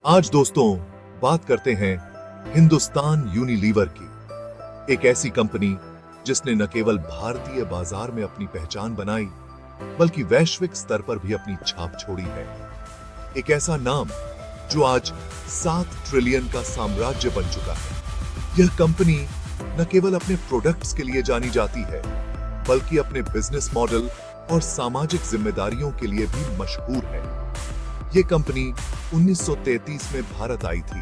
आज दोस्तों बात करते हैं हिंदुस्तान यूनिलीवर की, एक ऐसी कंपनी जिसने न केवल भारतीय बाजार में अपनी पहचान बनाई बल्कि वैश्विक स्तर पर भी अपनी छाप छोड़ी है। एक ऐसा नाम जो आज 7 ट्रिलियन का साम्राज्य बन चुका है। यह कंपनी न केवल अपने प्रोडक्ट्स के लिए जानी जाती है बल्कि अपने बिजनेस मॉडल और सामाजिक जिम्मेदारियों के लिए भी मशहूर है। ये कंपनी 1933 में भारत आई थी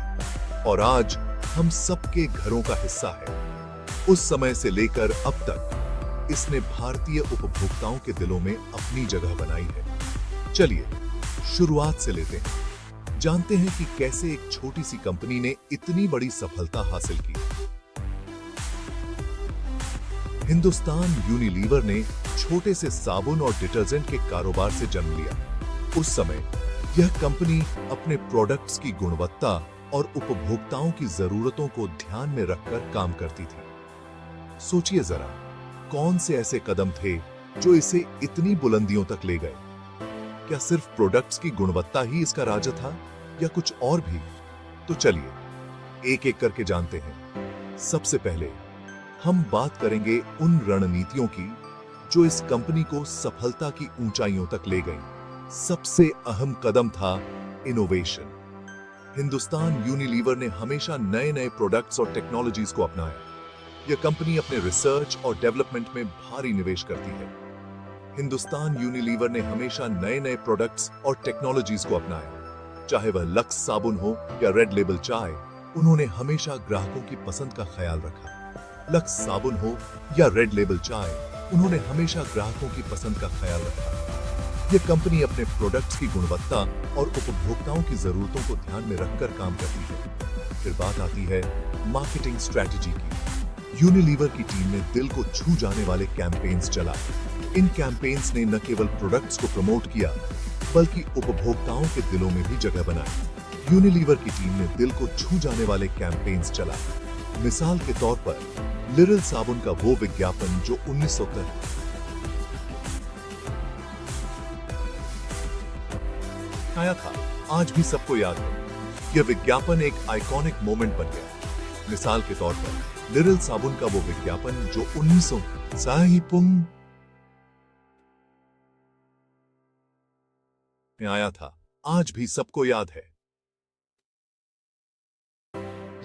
और आज हम सबके घरों का हिस्सा है। उस समय से लेकर अब तक इसने भारतीय उपभोक्ताओं के दिलों में अपनी जगह बनाई है। चलिए शुरुआत से लेते हैं, जानते हैं कि कैसे एक छोटी सी कंपनी ने इतनी बड़ी सफलता हासिल की। हिंदुस्तान यूनिलीवर ने छोटे से साबुन और डिटर्जेंट के कारोबार से जन्म लिया। उस समय यह कंपनी अपने प्रोडक्ट्स की गुणवत्ता और उपभोक्ताओं की जरूरतों को ध्यान में रखकर काम करती थी। सोचिए जरा, कौन से ऐसे कदम थे जो इसे इतनी बुलंदियों तक ले गए? क्या सिर्फ प्रोडक्ट्स की गुणवत्ता ही इसका राज था या कुछ और भी? तो चलिए एक एक करके जानते हैं। सबसे पहले हम बात करेंगे उन रणनीतियों की जो इस कंपनी को सफलता की ऊंचाइयों तक ले गई। सबसे अहम कदम था इनोवेशन। हिंदुस्तान यूनिलीवर ने हमेशा नए नए प्रोडक्ट्स और टेक्नोलॉजीज को अपनाया। यह कंपनी अपने रिसर्च और डेवलपमेंट में भारी निवेश करती है। हिंदुस्तान यूनिलीवर ने हमेशा नए नए प्रोडक्ट्स और टेक्नोलॉजीज को अपनाया। चाहे वह लक्स साबुन हो या रेड लेबल चाय, उन्होंने हमेशा ग्राहकों की पसंद का ख्याल रखा। लक्स साबुन हो या रेड लेबल चाय, उन्होंने हमेशा ग्राहकों की पसंद का ख्याल रखा। यह कंपनी अपने प्रोडक्ट्स की गुणवत्ता और उपभोक्ताओं की जरूरतों को ध्यान में रखकर काम करती है। फिर बात आती है मार्केटिंग स्ट्रेटजी की। यूनिलीवर की टीम ने दिल को छू जाने वाले कैंपेन्स चलाए। इन कैंपेन्स ने न केवल प्रोडक्ट्स को प्रमोट किया बल्कि उपभोक्ताओं के दिलों में भी जगह बनाई। यूनिलीवर की टीम ने दिल को छू जाने वाले कैंपेन्स चलाए। मिसाल के तौर पर लिरिल साबुन का वो विज्ञापन जो 1993 आया था, आज भी सबको याद है। यह विज्ञापन एक आइकॉनिक मोमेंट बन गया। मिसाल के तौर पर लिरिल साबुन का वो विज्ञापन जो 1993 में आया था, आज भी सबको याद है।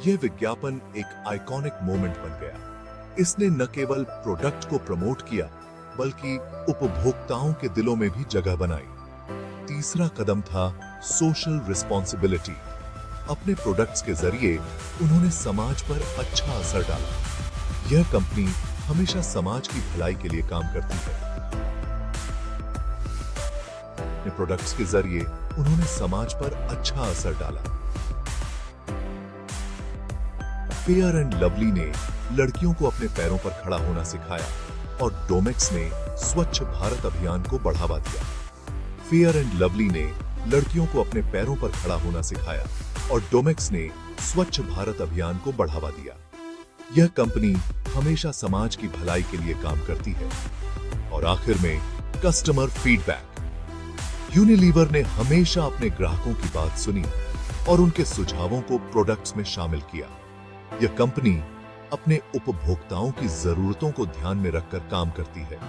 यह विज्ञापन एक आइकॉनिक मोमेंट बन गया। इसने न केवल प्रोडक्ट को प्रमोट किया बल्कि उपभोक्ताओं के दिलों में भी जगह बनाई। तीसरा कदम था सोशल रिस्पॉन्सिबिलिटी। अपने प्रोडक्ट्स के जरिए उन्होंने समाज पर अच्छा असर डाला। यह कंपनी हमेशा समाज की भलाई के लिए काम करती है। अपने प्रोडक्ट्स के जरिए उन्होंने समाज पर अच्छा असर डाला। फेयर एंड लवली ने लड़कियों को अपने पैरों पर खड़ा होना सिखाया और डोमेक्स ने स्वच्छ भारत अभियान को बढ़ावा दिया। फेयर एंड लवली ने लड़कियों को अपने पैरों पर खड़ा होना सिखाया और डोमेक्स ने स्वच्छ भारत अभियान को बढ़ावा दिया। यह कंपनी हमेशा समाज की भलाई के लिए काम करती है। और आखिर में कस्टमर फीडबैक। यूनिलीवर ने हमेशा अपने ग्राहकों की बात सुनी और उनके सुझावों को प्रोडक्ट्स में शामिल किया। यह कंपनी अपने उपभोक्ताओं की जरूरतों को ध्यान में रखकर काम करती है।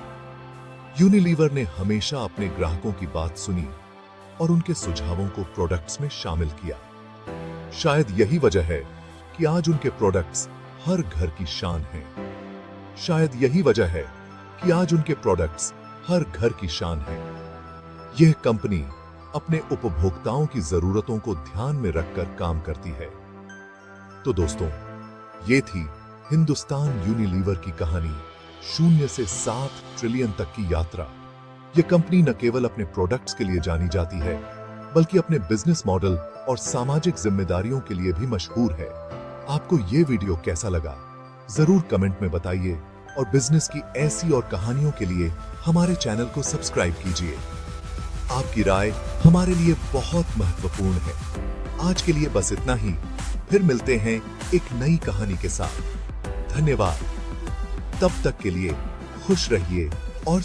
यूनिलीवर ने हमेशा अपने ग्राहकों की बात सुनी और उनके सुझावों को प्रोडक्ट्स में शामिल किया। शायद यही वजह है कि आज उनके प्रोडक्ट्स हर घर की शान हैं। शायद यही वजह है कि आज उनके प्रोडक्ट्स हर घर की शान हैं। यह कंपनी अपने उपभोक्ताओं की जरूरतों को ध्यान में रखकर काम करती है। तो दोस्तों, ये थी हिंदुस्तान यूनिलीवर की कहानी। 0 से 7 ट्रिलियन तक की यात्रा। यह कंपनी न केवल अपने प्रोडक्ट्स के लिए जानी जाती है बल्कि अपने बिजनेस मॉडल और सामाजिक जिम्मेदारियों के लिए भी मशहूर है। आपको यह वीडियो कैसा लगा जरूर कमेंट में बताइए और बिजनेस की ऐसी और कहानियों के लिए हमारे चैनल को सब्सक्राइब कीजिए। आपकी राय हमारे लिए बहुत महत्वपूर्ण है। आज के लिए बस इतना ही। फिर मिलते हैं एक नई कहानी के साथ। धन्यवाद। तब तक के लिए खुश रहिए और